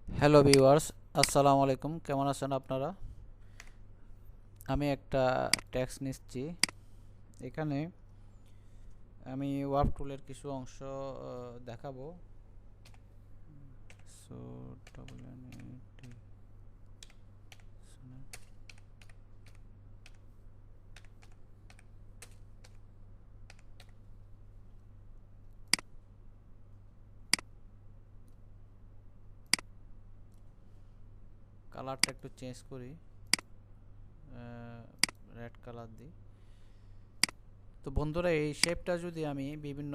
Hello viewers, আসসালামু আলাইকুম। কেমন আছেন আপনারা? আমি একটা টেক্সট নিচ্ছি। এখানে আমি ওয়ার্ক টুলের কিছু অংশ দেখাবো। সো কালারটা একটু চেঞ্জ করি, রেড কালার দিই। তো বন্ধুরা, এই শেপটা যদি আমি বিভিন্ন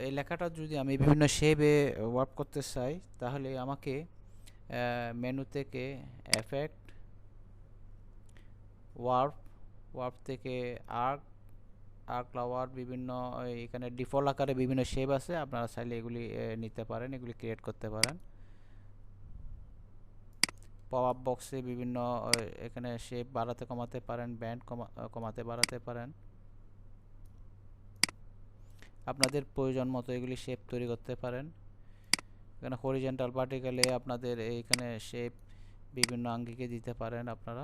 এই লেখাটা যদি আমি বিভিন্ন শেপে ওয়ার্ক করতে চাই, তাহলে আমাকে মেনু থেকে এফেক্ট, ওয়ার্প, ওয়ার্প থেকে আর্ক, আর্ক ফ্লাওয়ার, বিভিন্ন এখানে ডিফল্ট আকারে বিভিন্ন শেপ আছে। আপনারা চাইলে এগুলি নিতে পারেন, এগুলি ক্রিয়েট করতে পারেন। পপ আপ বক্সে বিভিন্ন এখানে শেপ বাড়াতে কমাতে পারেন, ব্যান্ড কমাতে বাড়াতে পারেন। আপনাদের প্রয়োজন মতো এগুলি শেপ তৈরি করতে পারেন। এখানে হরিজন্টাল ভার্টিক্যালে আপনাদের এইখানে শেপ বিভিন্ন আঙ্গিকে দিতে পারেন। আপনারা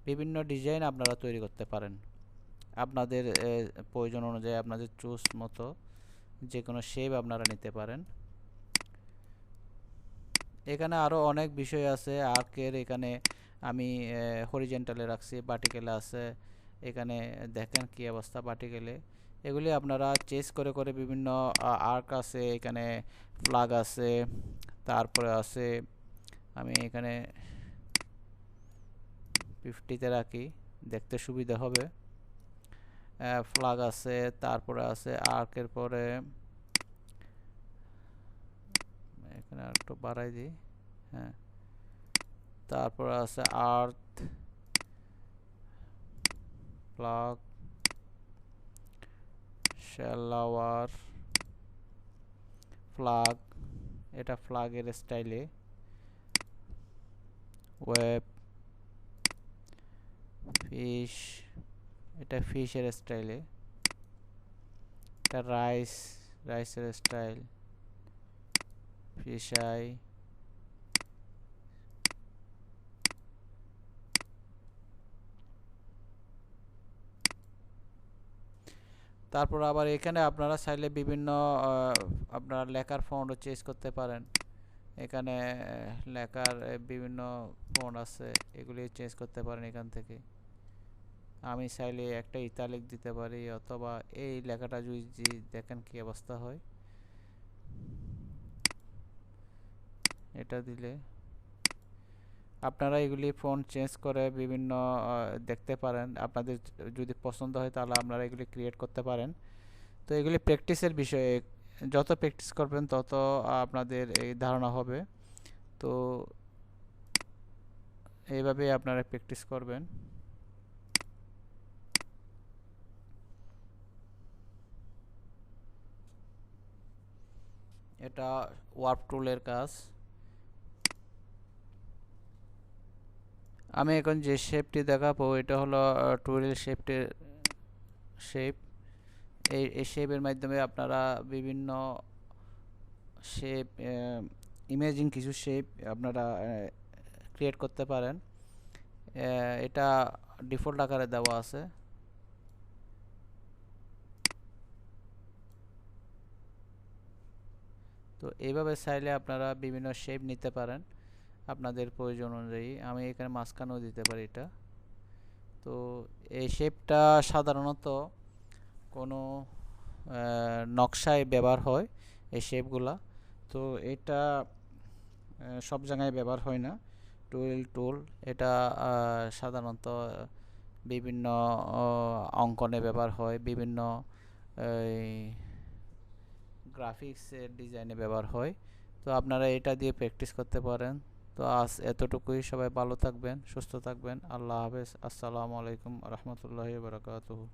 বিভিন্ন ডিজাইন আপনারা তৈরি করতে পারেন আপনাদের প্রয়োজন অনুযায়ী। আপনাদের চুজ মতো যে কোনো শেপ আপনারা নিতে পারেন। এখানে আরও অনেক বিষয় আছে আর্কের। এখানে আমি হরিজেন্টালে রাখছি, ভার্টিক্যালে আছে। এখানে দেখেন কি অবস্থা ভার্টিক্যালে। এগুলি আপনারা চেঞ্জ করে করে বিভিন্ন আর্ক আছে, এখানে ফ্ল্যাগ আছে, তারপরে আছে আমি এখানে 50-তে রাখি, দেখতে সুবিধা হবে। ফ্ল্যাগ আছে, তারপরে আছে আর্কের পরে এখানে একটু বাড়াই দিই। হ্যাঁ, তারপরে আছে আর্থ, ফ্ল্যাগ, শেলাওয়ার, ফ্ল্যাগ, এটা ফ্ল্যাগের স্টাইলে। ওয়েব, ফিশ, এটা ফিশের স্টাইলে। এটা রাইস, রাইসের স্টাইল। ফিশ আই, তারপর আবার এখানে আপনারা চাইলে বিভিন্ন আপনার লেখার ফন্টও চেঞ্জ করতে পারেন। এখানে লেখার বিভিন্ন ফন্ট আছে, এগুলি চেঞ্জ করতে পারেন এখান থেকে। আমি চাইলে একটা ইতালিক দিতে পারি, অথবা এই লেখাটা যদি দেখেন কি অবস্থা হয়, এটা দিলে আপনারা এগুলি ফন্ট চেঞ্জ করে বিভিন্ন দেখতে পারেন। আপনাদের যদি পছন্দ হয় তাহলে আপনারা এগুলি ক্রিয়েট করতে পারেন। তো এগুলি প্র্যাকটিসের বিষয়ে, যত প্র্যাকটিস করবেন তত আপনাদের এই ধারণা হবে। তো এইভাবে আপনারা প্র্যাকটিস করবেন। এটা ওয়ার্প টুলের কাজ। আমি এখন যে শেপটি দেখাবো এটা হলো টুয়েল শেপটির শেপ। এই শেপের মাধ্যমে আপনারা বিভিন্ন শেপ, ইমেজিং কিছু শেপ আপনারা ক্রিয়েট করতে পারেন। এটা ডিফল্ট আকারে দেওয়া আছে। তো এইভাবে চাইলে আপনারা বিভিন্ন শেপ নিতে পারেন আপনাদের প্রয়োজন অনুযায়ী। আমি এখানে মাঝখানেও দিতে পারি এটা। তো এই শেপটা সাধারণত কোনো নকশায় ব্যবহার হয় এই শেপগুলা। তো এটা সব জায়গায় ব্যবহার হয় না। টুয়েল টুল এটা সাধারণত বিভিন্ন অঙ্কনে ব্যবহার হয়, বিভিন্ন গ্রাফিক্সের ডিজাইনে ব্যবহার হয়। তো আপনারা এটা দিয়ে প্র্যাকটিস করতে পারেন। তো আজ এতটুকুই। সবাই ভালো থাকবেন, সুস্থ থাকবেন। আল্লাহ হাফেজ। আসসালামু আলাইকুম রহমতুল্লাহি বারাকাতুহু।